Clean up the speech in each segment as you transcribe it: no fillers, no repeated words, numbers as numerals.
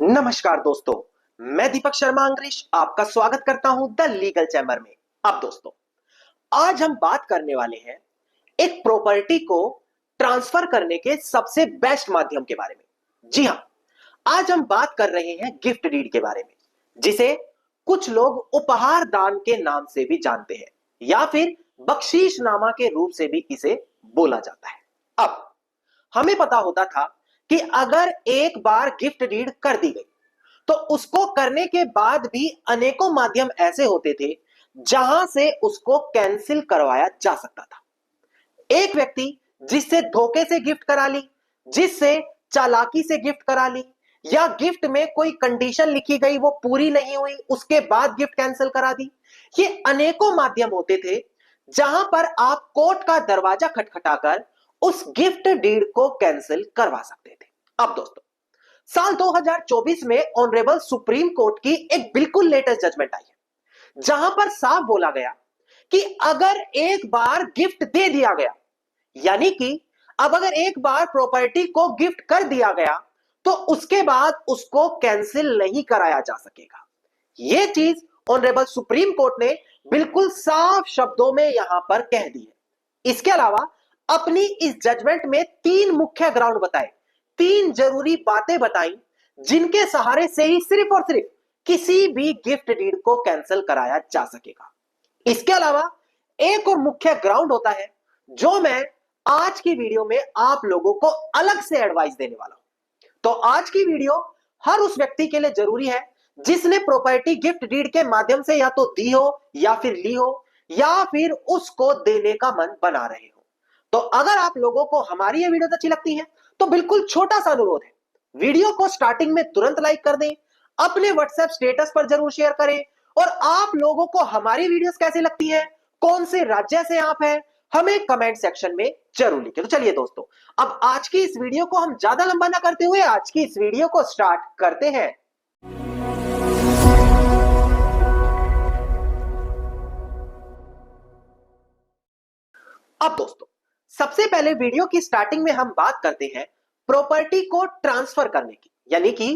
नमस्कार दोस्तों, मैं दीपक शर्मा अंग्रेज आपका स्वागत करता हूं द लीगल चैम्बर में। अब दोस्तों, आज हम बात करने वाले हैं एक प्रॉपर्टी को ट्रांसफर करने के सबसे बेस्ट माध्यम के बारे में। जी हां, आज हम बात कर रहे हैं गिफ्ट डीड के बारे में, जिसे कुछ लोग उपहार दान के नाम से भी जानते हैं या फिर बख्शीशनामा के रूप से भी इसे बोला जाता है। अब हमें पता होता था कि अगर एक बार गिफ्ट डीड कर दी गई तो उसको करने के बाद भी अनेकों माध्यम ऐसे होते थे जहां से उसको कैंसिल करवाया जा सकता था। एक व्यक्ति जिससे धोखे से गिफ्ट करा ली, जिससे चालाकी से गिफ्ट करा ली, या गिफ्ट में कोई कंडीशन लिखी गई वो पूरी नहीं हुई, उसके बाद गिफ्ट कैंसिल करा दी। ये अनेकों माध्यम होते थे जहां पर आप कोर्ट का दरवाजा खटखटाकर उस गिफ्ट डीड को कैंसिल करवा सकते थे। अब दोस्तों, साल 2024 में ऑनरेबल सुप्रीम कोर्ट की एक बिल्कुल लेटेस्ट जजमेंट आई है, जहां पर साफ बोला गया कि अगर एक बार गिफ्ट दे दिया गया, यानी कि अब अगर एक बार प्रॉपर्टी को गिफ्ट कर दिया गया तो उसके बाद उसको कैंसिल नहीं कराया जा सकेगा। यह चीज ऑनरेबल सुप्रीम कोर्ट ने बिल्कुल साफ शब्दों में यहां पर कह दी है। इसके अलावा अपनी इस जजमेंट में तीन मुख्य ग्राउंड बताए, तीन जरूरी बातें बताई जिनके सहारे से ही सिर्फ और सिर्फ किसी भी गिफ्ट डीड को कैंसिल कराया जा सकेगा। इसके अलावा एक और मुख्य ग्राउंड होता है जो मैं आज की वीडियो में आप लोगों को अलग से एडवाइस देने वाला हूं। तो आज की वीडियो हर उस व्यक्ति के लिए जरूरी है जिसने प्रॉपर्टी गिफ्ट डीड के माध्यम से या तो दी हो या फिर ली हो या फिर उसको देने का मन बना रहे हो। तो अगर आप लोगों को हमारी ये वीडियो अच्छी लगती है तो बिल्कुल छोटा सा अनुरोध है, वीडियो को स्टार्टिंग में तुरंत लाइक कर दें, अपने व्हाट्सएप स्टेटस पर जरूर शेयर करें, और आप लोगों को हमारी वीडियोस कैसी लगती हैं, कौन से राज्य से आप हैं, हमें कमेंट सेक्शन में जरूर लिखें। तो चलिए दोस्तों, अब आज की इस वीडियो को हम ज्यादा लंबा ना करते हुए आज की इस वीडियो को स्टार्ट करते हैं। अब दोस्तों, सबसे पहले वीडियो की स्टार्टिंग में हम बात करते हैं प्रॉपर्टी को ट्रांसफर करने की, यानी कि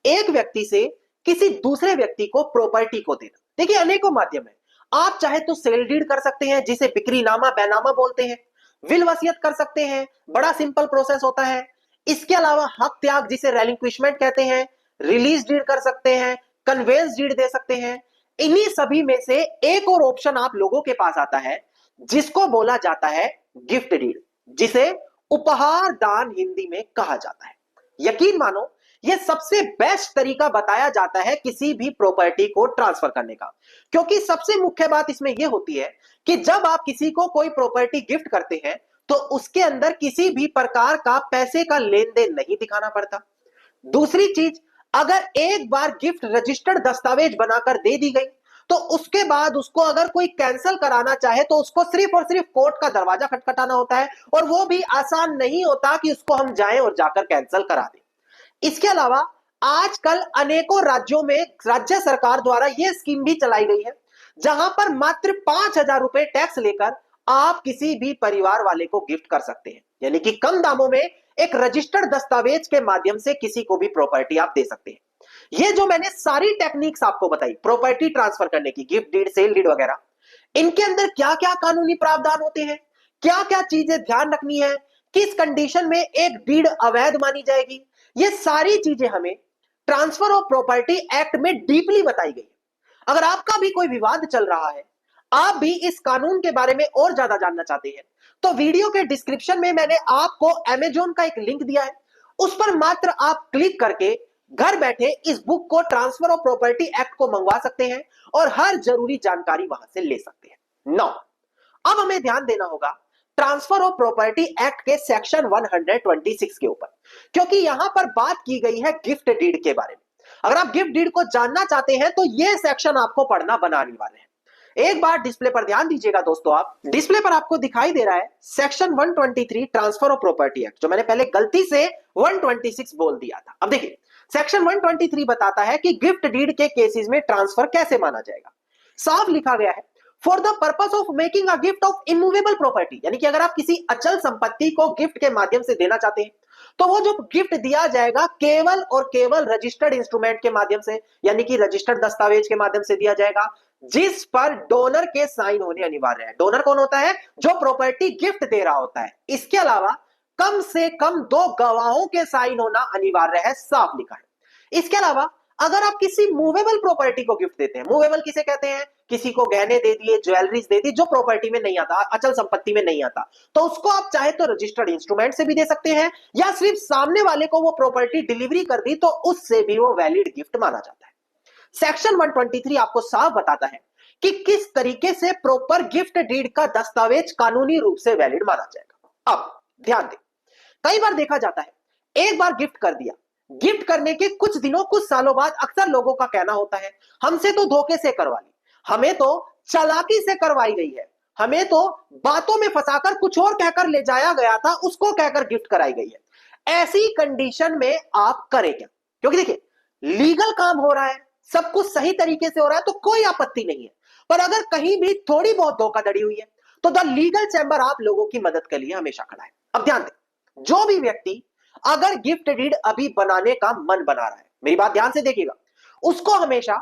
एक व्यक्ति से किसी दूसरे व्यक्ति को प्रॉपर्टी को देना। देखिए, अनेकों माध्यम है। आप चाहे तो सेल डीड कर सकते हैं, जिसे बिक्रीनामा बैनामा बोलते हैं, विल वसीयत कर सकते हैं, बड़ा सिंपल प्रोसेस होता है। इसके अलावा हक त्याग, जिसे रेलिंक्विशमेंट कहते हैं, रिलीज डीड कर सकते हैं, कन्वेंस डीड दे सकते हैं। इन्हीं सभी में से एक और ऑप्शन आप लोगों के पास आता है जिसको बोला जाता है गिफ्ट डीड, जिसे उपहार दान हिंदी में कहा जाता है। यकीन मानो, यह सबसे बेस्ट तरीका बताया जाता है किसी भी प्रॉपर्टी को ट्रांसफर करने का, क्योंकि सबसे मुख्य बात इसमें यह होती है कि जब आप किसी को कोई प्रॉपर्टी गिफ्ट करते हैं तो उसके अंदर किसी भी प्रकार का पैसे का लेन देन नहीं दिखाना पड़ता। दूसरी चीज, अगर एक बार गिफ्ट रजिस्टर्ड दस्तावेज बनाकर दे दी गई तो उसके बाद उसको अगर कोई कैंसिल कराना चाहे तो उसको सिर्फ और सिर्फ कोर्ट का दरवाजा खटखटाना होता है, और वो भी आसान नहीं होता कि उसको हम जाएं और जाकर कैंसिल करा दें। इसके अलावा आजकल अनेकों राज्यों में राज्य सरकार द्वारा यह स्कीम भी चलाई गई है जहां पर मात्र 5,000 रुपए टैक्स लेकर आप किसी भी परिवार वाले को गिफ्ट कर सकते हैं, यानी कि कम दामों में एक रजिस्टर्ड दस्तावेज के माध्यम से किसी को भी प्रॉपर्टी आप दे सकते हैं। ये जो मैंने सारी टेक्निक्स आपको बताई प्रॉपर्टी ट्रांसफर करने की, गिफ्ट डीड, सेल डीड वगैरह, इनके अंदर क्या क्या कानूनी प्रावधान होते हैं, क्या क्या चीजें ध्यान रखनी है, किस कंडीशन में एक डीड अवैध मानी जाएगी, ये सारी चीजें हमें ट्रांसफर ऑफ प्रॉपर्टी एक्ट में डीपली बताई गई। अगर आपका भी कोई विवाद चल रहा है, आप भी इस कानून के बारे में और ज्यादा जानना चाहते हैं, तो वीडियो के डिस्क्रिप्शन में मैंने आपको अमेजोन का एक लिंक दिया है, उस पर मात्र आप क्लिक करके घर बैठे इस बुक को, ट्रांसफर ऑफ प्रॉपर्टी एक्ट को मंगवा सकते हैं और हर जरूरी जानकारी वहां से ले सकते हैं। नौ, अब हमें ध्यान देना होगा ट्रांसफर ऑफ प्रॉपर्टी एक्ट के सेक्शन 126 के ऊपर, क्योंकि यहां पर बात की गई है गिफ्ट डीड के बारे में। अगर आप गिफ्ट डीड को जानना चाहते हैं तो यह सेक्शन आपको पढ़ना बनाने वाले हैं। एक बार डिस्प्ले पर ध्यान दीजिएगा दोस्तों, आप डिस्प्ले पर आपको दिखाई दे रहा है section 123 transfer of property act, जो मैंने पहले गलती से 126 बोल दिया था। अब देखिए, सेक्शन 123 बताता है कि गिफ्ट डीड के केसेस में ट्रांसफर कैसे माना जाएगा। साफ लिखा गया है, for the purpose of making a gift of immovable property, यानी कि अगर आप किसी अचल संपत्ति को गिफ्ट के माध्यम से देना चाहते हैं तो वो जो गिफ्ट दिया जाएगा केवल और केवल रजिस्टर्ड इंस्ट्रूमेंट के माध्यम से, यानी कि रजिस्टर्ड दस्तावेज के माध्यम से दिया जाएगा, जिस पर डोनर के साइन होने अनिवार्य है। डोनर कौन होता है? जो प्रॉपर्टी गिफ्ट दे रहा होता है। इसके अलावा कम से कम 2 गवाहों के साइन होना अनिवार्य है, साफ लिखा है। इसके अलावा अगर आप किसी मूवेबल प्रॉपर्टी को गिफ्ट देते हैं, मूवेबल किसे कहते हैं? किसी को गहने दे दिए, ज्वेलरीज दे दी, जो प्रॉपर्टी में नहीं आता, अचल संपत्ति में नहीं आता, तो उसको आप चाहे तो रजिस्टर्ड इंस्ट्रूमेंट से भी दे सकते हैं, या सिर्फ सामने वाले को वो प्रॉपर्टी डिलीवरी कर दी तो उससे भी वो वैलिड गिफ्ट माना जाता है। सेक्शन 123 आपको साफ बताता है कि किस तरीके से प्रॉपर गिफ्ट डीड का दस्तावेज कानूनी रूप से वैलिड माना जाएगा। अब ध्यान दें, कई बार देखा जाता है, एक बार गिफ्ट कर दिया, गिफ्ट करने के कुछ दिनों कुछ सालों बाद अक्सर लोगों का कहना होता है, हमसे तो धोखे से करवा ली, हमें तो चालाकी से करवाई गई है, हमें तो बातों में फंसाकर कुछ और कहकर ले जाया गया था, उसको कहकर गिफ्ट कराई गई है। ऐसी कंडीशन में आप करें क्या? क्योंकि देखिए, लीगल काम हो रहा है, सब कुछ सही तरीके से हो रहा है तो कोई आपत्ति नहीं है, पर अगर कहीं भी थोड़ी बहुत धोखाधड़ी हुई है तो द लीगल चैंबर आप लोगों की मदद के लिए हमेशा खड़ा है। अब ध्यान दें, जो भी व्यक्ति अगर गिफ्ट डीड अभी बनाने का मन बना रहा है, मेरी बात ध्यान से देखिएगा, उसको हमेशा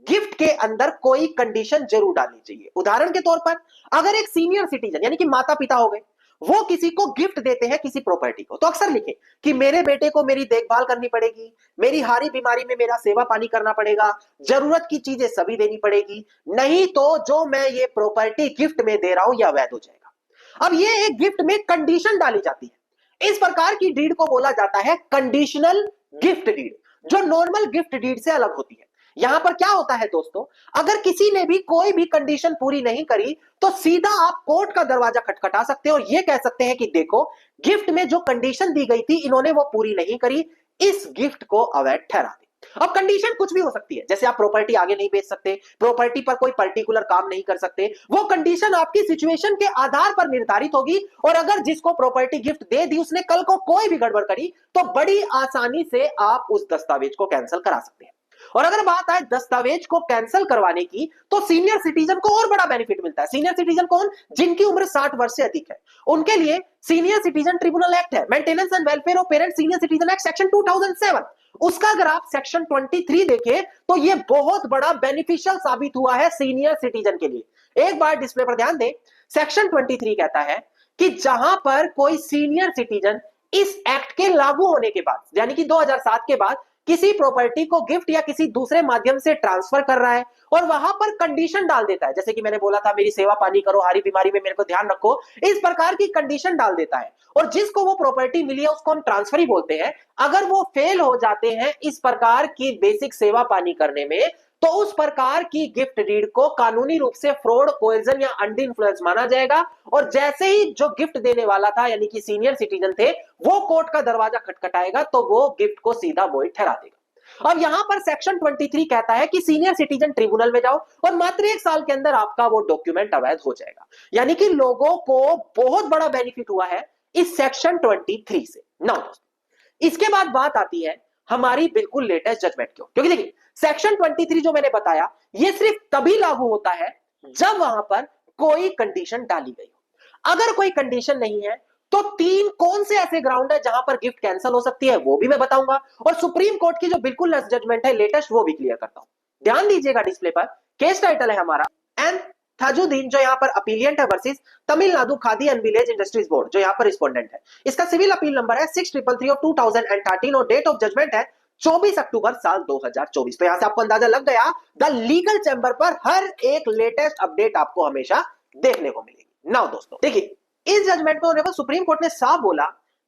गिफ्ट के अंदर कोई कंडीशन जरूर डालनी चाहिए। उदाहरण के तौर पर अगर एक सीनियर सिटीजन यानी कि माता पिता हो गए, वो किसी को गिफ्ट देते हैं किसी प्रॉपर्टी को, तो अक्सर लिखें कि मेरे बेटे को मेरी देखभाल करनी पड़ेगी, मेरी हारी बीमारी में मेरा सेवा पानी करना पड़ेगा, जरूरत की चीजें सभी देनी पड़ेगी, नहीं तो जो मैं ये प्रॉपर्टी गिफ्ट में दे रहा हूं यह अवैध हो जाएगा। अब ये एक गिफ्ट में कंडीशन डाली जाती है, इस प्रकार की डीड को बोला जाता है कंडीशनल गिफ्ट डीड, जो नॉर्मल गिफ्ट डीड से अलग होती है। यहां पर क्या होता है दोस्तों, अगर किसी ने भी कोई भी कंडीशन पूरी नहीं करी तो सीधा आप कोर्ट का दरवाजा खटखटा सकते हो और यह कह सकते हैं कि देखो, गिफ्ट में जो कंडीशन दी गई थी इन्होंने वो पूरी नहीं करी, इस गिफ्ट को अवैध ठहरा दे। अब कंडीशन कुछ भी हो सकती है, जैसे आप प्रॉपर्टी आगे नहीं बेच सकते, प्रॉपर्टी पर कोई पर्टिकुलर काम नहीं कर सकते, वो कंडीशन आपकी सिचुएशन के आधार पर निर्धारित होगी, और अगर जिसको प्रॉपर्टी गिफ्ट दे दी उसने कल को कोई भी गड़बड़ करी तो बड़ी आसानी से आप उस दस्तावेज को कैंसिल करा सकते हैं। और अगर बात आए दस्तावेज को कैंसिल करवाने की, तो सीनियर सिटीजन को और बड़ा बेनिफिट मिलता है। सीनियर सिटीजन कौन? जिनकी उम्र 60 वर्ष से अधिक है, उनके लिए सीनियर सिटीजन ट्रिब्यूनल एक्ट है, maintenance and welfare of parents senior citizen act section 2007, उसका अगर आप सेक्शन 23 देखें तो यह बहुत बड़ा बेनिफिशियल साबित हुआ है सीनियर सिटीजन के लिए। एक बार डिस्प्ले पर ध्यान दें, सेक्शन 23 कहता है कि जहां पर कोई सीनियर सिटीजन इस एक्ट के लागू होने के बाद, यानी कि 2007 के बाद किसी प्रॉपर्टी को गिफ्ट या किसी दूसरे माध्यम से ट्रांसफर कर रहा है और वहां पर कंडीशन डाल देता है, जैसे कि मैंने बोला था मेरी सेवा पानी करो, हारी बीमारी में मेरे को ध्यान रखो, इस प्रकार की कंडीशन डाल देता है, और जिसको वो प्रॉपर्टी मिली है उसको हम ट्रांसफर ही बोलते हैं। अगर वो फेल हो जाते हैं इस प्रकार की बेसिक सेवा पानी करने में, तो उस प्रकार की गिफ्ट डीड को कानूनी रूप से फ्रॉड, कोएजन या अंडर इन्फ्लुएंस माना जाएगा, और जैसे ही जो गिफ्ट देने वाला था यानी कि सीनियर सिटीजन थे, वो कोर्ट का दरवाजा खटखटाएगा तो वो गिफ्ट को सीधा वॉइड ठहरा देगा। अब यहां पर सेक्शन 23 कहता है कि सीनियर सिटीजन ट्रिब्यूनल में जाओ और मात्र 1 साल के अंदर आपका वो डॉक्यूमेंट अवैध हो जाएगा, यानी कि लोगों को बहुत बड़ा बेनिफिट हुआ है इस सेक्शन 23 से। नाउ दोस्तों, इसके बाद बात आती है हमारी बिल्कुल लेटेस्ट जजमेंट क्यों, क्योंकि देखिए सेक्शन 23 जो मैंने बताया ये सिर्फ तभी लागू होता है जब वहां पर कोई कंडीशन डाली गई हो। अगर कोई कंडीशन नहीं है तो 3 कौन से ऐसे ग्राउंड है जहां पर गिफ्ट कैंसिल हो सकती है वो भी मैं बताऊंगा, और सुप्रीम कोर्ट की जो बिल्कुल जजमेंट है लेटेस्ट वो भी क्लियर करता हूं। ध्यान दीजिएगा डिस्प्ले पर, केस टाइटल है हमारा एन थाजुद्दीन, जो यहाँ पर अपीलियंट है, versus Tamil Nadu khadi and village industries board, जो यहाँ पर रिस्पोंडेंट है। इसका सिविल अपील नंबर है 6333 ऑफ 2013 और डेट ऑफ जजमेंट है 24 अक्टूबर साल 2024। तो यहां से आपको अंदाजा लग गया, द लीगल चैंबर पर हर एक लेटेस्ट अपडेट आपको हमेशा देखने को मिलेगी। नाउ दोस्तों देखिए, इस जजमेंट में सुप्रीम कोर्ट ने साफ बोला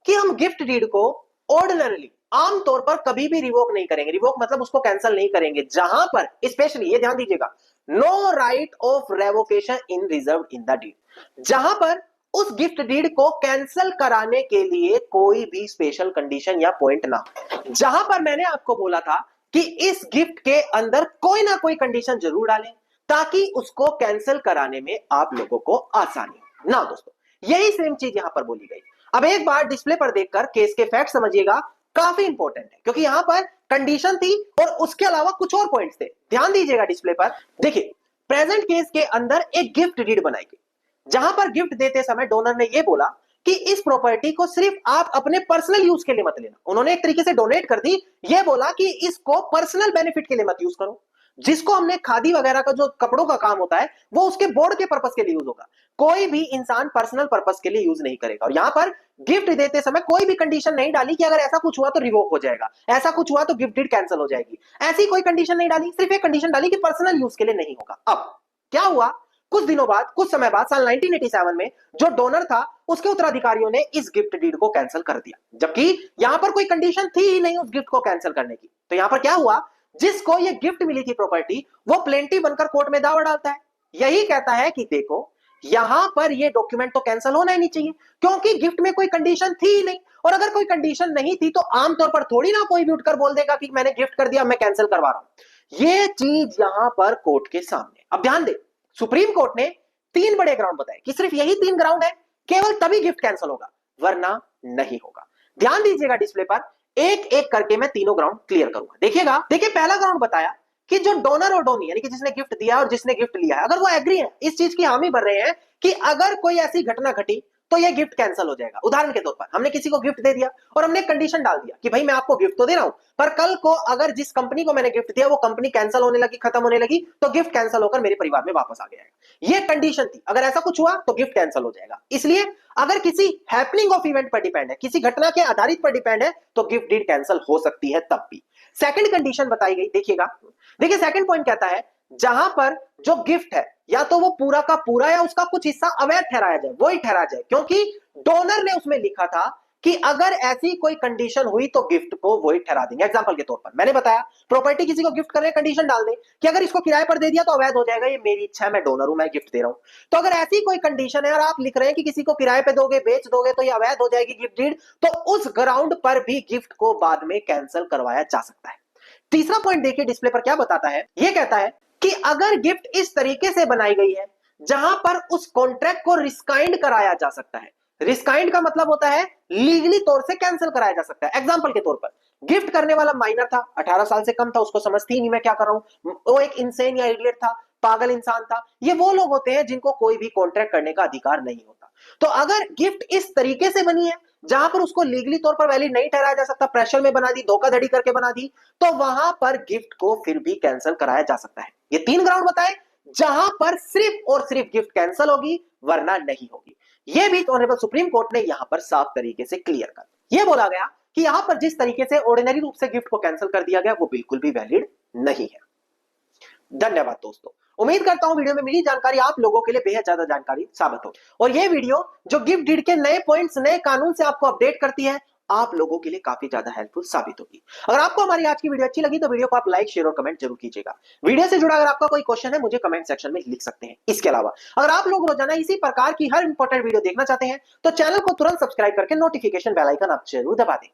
कि हम गिफ्ट डीड को ऑर्डिनरली आमतौर पर कभी भी रिवोक नहीं करेंगे। रिवोक मतलब उसको कैंसिल नहीं करेंगे, जहां पर स्पेशली ये ध्यान दीजिएगा, no right of revocation in reserve in the deed, जहां पर उस गिफ्ट डीड को कैंसिल कराने के लिए कोई भी स्पेशल कंडीशन या पॉइंट ना हो। जहां पर मैंने आपको बोला था कि इस गिफ्ट के अंदर कोई ना कोई कंडीशन जरूर डालें ताकि उसको कैंसिल कराने में आप लोगों को आसानी हो। ना दोस्तों, यही सेम चीज यहां पर बोली गई। अब एक बार डिस्प्ले पर देखकर केस के फैक्ट समझिएगा, काफी इंपॉर्टेंट है, क्योंकि यहां पर कंडीशन थी और उसके अलावा कुछ और पॉइंट्स थे। ध्यान दीजिएगा डिस्प्ले पर, देखिए प्रेजेंट केस के अंदर एक गिफ्ट डीड बनाई गई, जहां पर गिफ्ट देते समय डोनर ने यह बोला कि इस प्रॉपर्टी को सिर्फ आप अपने पर्सनल यूज के लिए मत लेना। उन्होंने एक तरीके से डोनेट कर दी, यह बोला कि इसको पर्सनल बेनिफिट के लिए मत यूज करो। जिसको हमने खादी वगैरह का जो कपड़ों का काम होता है वो उसके बोर्ड के पर्पस के लिए यूज होगा, कोई भी इंसान पर्सनल पर्पस के लिए यूज नहीं करेगा। और यहां पर गिफ्ट देते समय कोई भी कंडीशन नहीं डाली कि अगर ऐसा कुछ हुआ तो रिवोक हो जाएगा, ऐसा कुछ हुआ तो गिफ्ट डीड कैंसिल हो जाएगी, ऐसी कोई कंडीशन नहीं डाली, सिर्फ एक कंडीशन डाली कि पर्सनल यूज के लिए नहीं होगा। अब क्या हुआ, कुछ दिनों बाद, कुछ समय बाद, साल 1987 में जो डोनर था उसके उत्तराधिकारियों ने इस गिफ्ट डीड को कैंसिल कर दिया, जबकि यहां पर कोई कंडीशन थी ही नहीं उस गिफ्ट को कैंसिल करने की। तो यहां पर क्या हुआ, जिसको ये गिफ्ट मिली थी प्रॉपर्टी, वो प्लेंटी बनकर कोर्ट में दावा डालता है, यही कहता है कि देखो यहां पर ये डॉक्यूमेंट तो कैंसिल होना ही नहीं चाहिए, क्योंकि गिफ्ट में कोई कंडीशन थी ही नहीं। और अगर कोई कंडीशन नहीं थी तो आमतौर पर थोड़ी ना कोई भी उठकर बोल देगा कि मैंने गिफ्ट कर दिया, मैं कैंसिल करवा रहा हूं। ये चीज यहां पर कोर्ट के सामने। अब ध्यान दे, सुप्रीम कोर्ट ने 3 बड़े ग्राउंड बताए कि सिर्फ यही 3 ग्राउंड है, केवल तभी गिफ्ट कैंसिल होगा, वरना नहीं होगा। ध्यान दीजिएगा डिस्प्ले पर, एक एक करके मैं तीनों ग्राउंड क्लियर करूंगा। देखिएगा, देखिए पहला ग्राउंड बताया कि जो डोनर और डोनी यानी कि जिसने गिफ्ट दिया और जिसने गिफ्ट लिया है, अगर वो एग्री है, इस चीज की हामी भर रहे हैं कि अगर कोई ऐसी घटना घटी तो ये गिफ्ट कैंसिल हो जाएगा। उदाहरण के तौर पर हमने किसी को गिफ्ट दे दिया और हमने कंडीशन डाल दिया कि भाई मैं आपको गिफ्ट तो दे रहा हूं, पर कल को अगर जिस कंपनी को मैंने गिफ्ट दिया वो कंपनी कैंसिल होने लगी, खत्म होने लगी, तो गिफ्ट कैंसिल होकर मेरे परिवार में वापस आ गया। ये कंडीशन थी, अगर ऐसा कुछ हुआ तो गिफ्ट कैंसिल हो जाएगा। इसलिए अगर किसी हैपनिंग ऑफ इवेंट पर डिपेंड है, किसी घटना के आधारित पर डिपेंड है, तो गिफ्ट डीड कैंसिल हो सकती है तब भी। सेकंड कंडीशन बताई गई, देखिएगा, देखिए सेकंड पॉइंट कहता है जहां पर जो गिफ्ट है या तो वो पूरा का पूरा या उसका कुछ हिस्सा अवैध ठहराया जाए, वही ठहरा जाए, क्योंकि डोनर ने उसमें लिखा था कि अगर ऐसी कोई कंडीशन हुई तो गिफ्ट को वही ठहरा देंगे। एग्जांपल के तौर पर मैंने बताया प्रॉपर्टी किसी को गिफ्ट करने कंडीशन डाल दें कि अगर इसको किराए पर दे दिया तो अवैध हो जाएगा, ये मेरी इच्छा है, मैं डोनर हूं, मैं गिफ्ट दे रहा हूं। तो अगर ऐसी कोई कंडीशन है और आप लिख रहे हैं कि किसी को किराए पे दोगे, बेच दोगे तो ये अवैध हो जाएगी गिफ्ट डीड, तो उस ग्राउंड पर भी गिफ्ट को बाद में कैंसिल करवाया जा सकता है। तीसरा पॉइंट देखिए डिस्प्ले पर क्या बताता है, यह कहता है कि अगर गिफ्ट इस तरीके से बनाई गई है जहां पर उस कॉन्ट्रैक्ट को रिस्काइंड कराया जा सकता है। रिस्काइंड का मतलब होता है लीगली तौर से कैंसिल कराया जा सकता है। एग्जांपल के तौर पर गिफ्ट करने वाला माइनर था, 18 साल से कम था, उसको समझती ही नहीं मैं क्या कर रहा हूं, वो एक इंसेन या इडियट था, पागल इंसान था। ये वो लोग होते हैं जिनको कोई भी कॉन्ट्रैक्ट करने का अधिकार नहीं होता। तो अगर गिफ्ट इस तरीके से बनी है जहां पर उसको लीगली तौर पर वैलिड नहीं ठहराया जा सकता, प्रेशर में बना दी, धोखाधड़ी करके बना दी, तो वहां पर गिफ्ट को फिर भी कैंसिल कराया जा सकता है। ये 3 ग्राउंड बताए जहां पर सिर्फ और सिर्फ गिफ्ट कैंसिल होगी, वरना नहीं होगी। यह भी ऑनरेबल सुप्रीम कोर्ट ने यहां पर साफ तरीके से क्लियर कर यह बोला गया कि यहां पर जिस तरीके से ऑर्डिनरी रूप से गिफ्ट को कैंसिल कर दिया गया वो बिल्कुल भी वैलिड नहीं है। धन्यवाद दोस्तों, उम्मीद करता हूं वीडियो में मिली जानकारी आप लोगों के लिए बेहद ज्यादा जानकारी साबित हो, और यह वीडियो जो गिफ्ट डीड के नए पॉइंट्स, नए कानून से आपको अपडेट करती है, आप लोगों के लिए काफी ज्यादा हेल्पफुल साबित होगी। अगर आपको हमारी आज की वीडियो अच्छी लगी तो वीडियो को आप लाइक, शेयर और कमेंट जरूर कीजिएगा। वीडियो से जुड़ा अगर आपका कोई क्वेश्चन है मुझे कमेंट सेक्शन में लिख सकते हैं। इसके अलावा अगर आप लोग रोजाना इसी प्रकार की हर इंपॉर्टेंट वीडियो देखना चाहते हैं तो चैनल को तुरंत सब्सक्राइब करके नोटिफिकेशन बेल आइकन आप जरूर दबा दें।